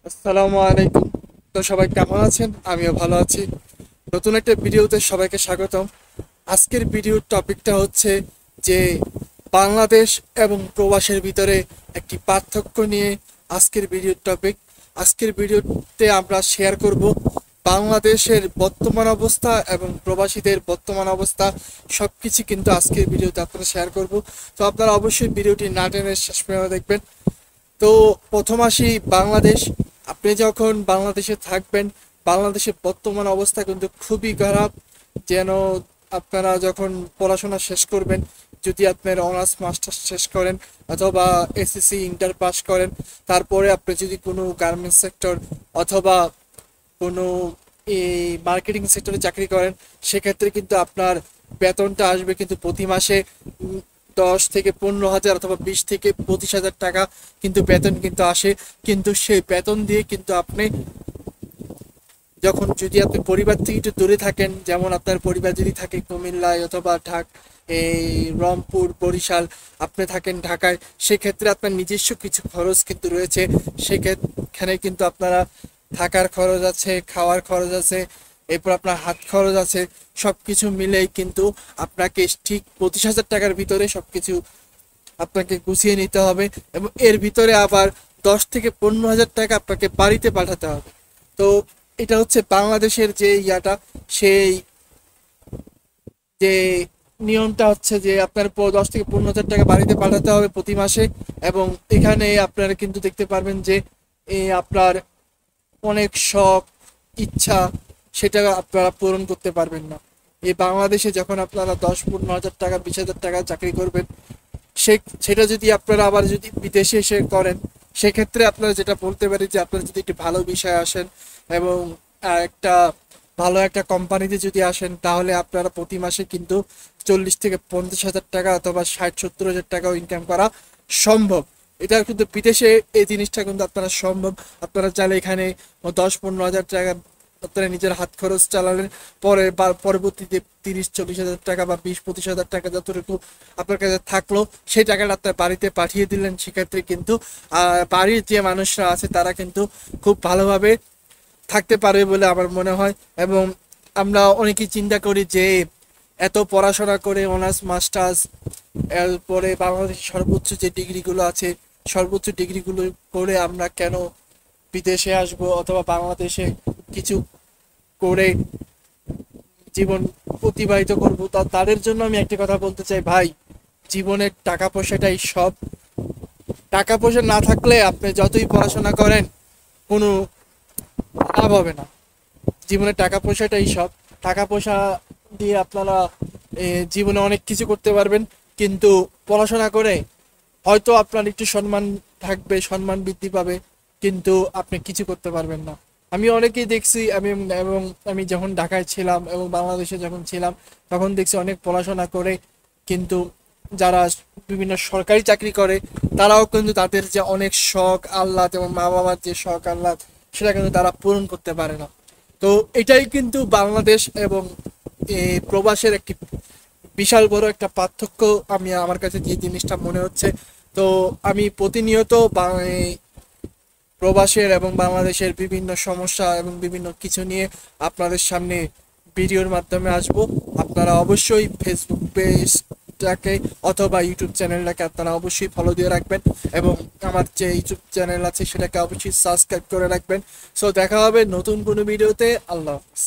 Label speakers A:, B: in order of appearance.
A: আসসালামু আলাইকুম। তো সবাই কেমন আছেন? আমিও ভালো আছি। নতুন একটা ভিডিওতে সবাইকে স্বাগতম। আজকের ভিডিওর টপিকটা হচ্ছে যে বাংলাদেশ এবং প্রবাসের ভিতরে একটি পার্থক্য নিয়ে আজকের ভিডিওর টপিক। আজকের ভিডিওতে আমরা শেয়ার করব বাংলাদেশের বর্তমান অবস্থা এবং প্রবাসীদের বর্তমান অবস্থা, সবকিছু কিন্তু আজকের ভিডিওতে আপনারা শেয়ার করব। তো আপনারা অবশ্যই ভিডিওটি না টেনে শেষ পর্যন্ত দেখবেন। তো প্রথম আসি বাংলাদেশ। আপনি যখন বাংলাদেশে থাকবেন, বাংলাদেশের বর্তমান অবস্থা কিন্তু খুবই খারাপ। যেন আপনারা যখন পড়াশোনা শেষ করবেন, যদি আপনার অনার্স মাস্টার্স শেষ করেন অথবা এসএসসি ইন্টার পাস করেন, তারপরে আপনি যদি কোনো গার্মেন্টস সেক্টর অথবা কোনো এই মার্কেটিং সেক্টরে চাকরি করেন, সেক্ষেত্রে কিন্তু আপনার বেতনটা আসবে কিন্তু প্রতি মাসে 10 থেকে 15 হাজার অথবা 20 থেকে 25 হাজার টাকা কিন্তু বেতন কিন্তু আসে। কিন্তু সেই বেতন দিয়ে কিন্তু আপনি যখন, যদি আপনি পরিবার থেকে একটু দূরে থাকেন, যেমন আপনার পরিবার যদি থাকে কুমিল্লায় অথবা এই রংপুর বরিশাল, আপনি থাকেন ঢাকায়, সেক্ষেত্রে আপনার নিজস্ব কিছু খরচ কিন্তু রয়েছে। সেখানে কিন্তু আপনারা থাকার খরচ আছে, খাওয়ার খরচ আছে, এরপর আপনার হাত খরচ আছে। সব কিছু মিলেই কিন্তু আপনাকে ঠিক 25 হাজার টাকার ভিতরে সব কিছু আপনাকে গুছিয়ে নিতে হবে। এবং এর ভিতরে আবার 10 থেকে 15 হাজার টাকা আপনাকে বাড়িতে পাঠাতে হবে। তো এটা হচ্ছে বাংলাদেশের যে ইয়াটা, সেই যে নিয়মটা হচ্ছে যে আপনার 10 থেকে 15 হাজার টাকা বাড়িতে পাঠাতে হবে প্রতি মাসে। এবং এখানে আপনারা কিন্তু দেখতে পারবেন যে আপনার অনেক শখ, ইচ্ছা, সেটা আপনারা পূরণ করতে পারবেন না। এই বাংলাদেশে যখন আপনারা 10-15 হাজার টাকা 20 হাজার টাকা চাকরি করবেন, সে সেটা যদি আপনারা আবার যদি বিদেশে এসে করেন, সেক্ষেত্রে আপনারা যেটা বলতে পারি যে আপনারা যদি একটি ভালো বিষয় আসেন এবং একটা ভালো একটা কোম্পানিতে যদি আসেন, তাহলে আপনারা প্রতি মাসে কিন্তু 40 থেকে 50 হাজার টাকা অথবা 60-70 হাজার টাকাও ইনকাম করা সম্ভব। এটা কিন্তু বিদেশে এই জিনিসটা কিন্তু আপনারা সম্ভব। আপনারা চাইলে এখানে 10-15 হাজার টাকা আপনারা নিজের হাত খরচ চালালেন, পরে বা পরবর্তীতে 30-40 হাজার টাকা বা 20-25 হাজার টাকা যতটুকু আপনার কাছে থাকলো, সেই টাকাটা আপনার বাড়িতে পাঠিয়ে দিলেন। সেক্ষেত্রে কিন্তু বাড়ির যে মানুষরা আছে তারা কিন্তু খুব ভালোভাবে থাকতে পারবে বলে আমার মনে হয়। এবং আমরা অনেকেই চিন্তা করি যে এত পড়াশোনা করে অনার্স মাস্টার্স, এরপরে বাংলাদেশের সর্বোচ্চ যে ডিগ্রিগুলো আছে, সর্বোচ্চ ডিগ্রিগুলো করে আমরা কেন বিদেশে আসব অথবা বাংলাদেশে কিছু করে জীবন অতিবাহিত করব। তাদের জন্য আমি একটা কথা বলতে চাই, ভাই, জীবনের টাকা পয়সাটাই সব। টাকা পয়সা না থাকলে আপনি যতই পড়াশোনা করেন, কোনো লাভ হবে না। জীবনে টাকা পয়সাটাই সব। টাকা পয়সা দিয়ে আপনারা জীবনে অনেক কিছু করতে পারবেন, কিন্তু পড়াশোনা করে হয়তো আপনার একটু সম্মান থাকবে, সম্মান বৃদ্ধি পাবে, কিন্তু আপনি কিছু করতে পারবেন না। আমি অনেকেই দেখছি, এবং আমি যখন ঢাকায় ছিলাম এবং বাংলাদেশে যখন ছিলাম, তখন দেখছি অনেক পড়াশোনা করে কিন্তু যারা বিভিন্ন সরকারি চাকরি করে, তারাও কিন্তু তাদের যে অনেক শখ আহ্লাদ এবং মা বাবার যে শখ আহ্লাদ, সেটা কিন্তু তারা পূরণ করতে পারে না। তো এটাই কিন্তু বাংলাদেশ এবং প্রবাসের একটি বিশাল বড় একটা পার্থক্য। আমার কাছে যে জিনিসটা মনে হচ্ছে। তো আমি প্রতিনিয়ত প্রবাসের এবং বাংলাদেশের বিভিন্ন সমস্যা এবং বিভিন্ন কিছু নিয়ে আপনাদের সামনে ভিডিওর মাধ্যমে আসব। আপনারা অবশ্যই ফেসবুক পেজটাকে অথবা ইউটিউব চ্যানেলটাকে আপনারা অবশ্যই ফলো দিয়ে রাখবেন, এবং আমার যে ইউটিউব চ্যানেল আছে সেটাকে অবশ্যই সাবস্ক্রাইব করে রাখবেন। সো দেখা হবে নতুন কোনো ভিডিওতে। আল্লাহ হাফিজ।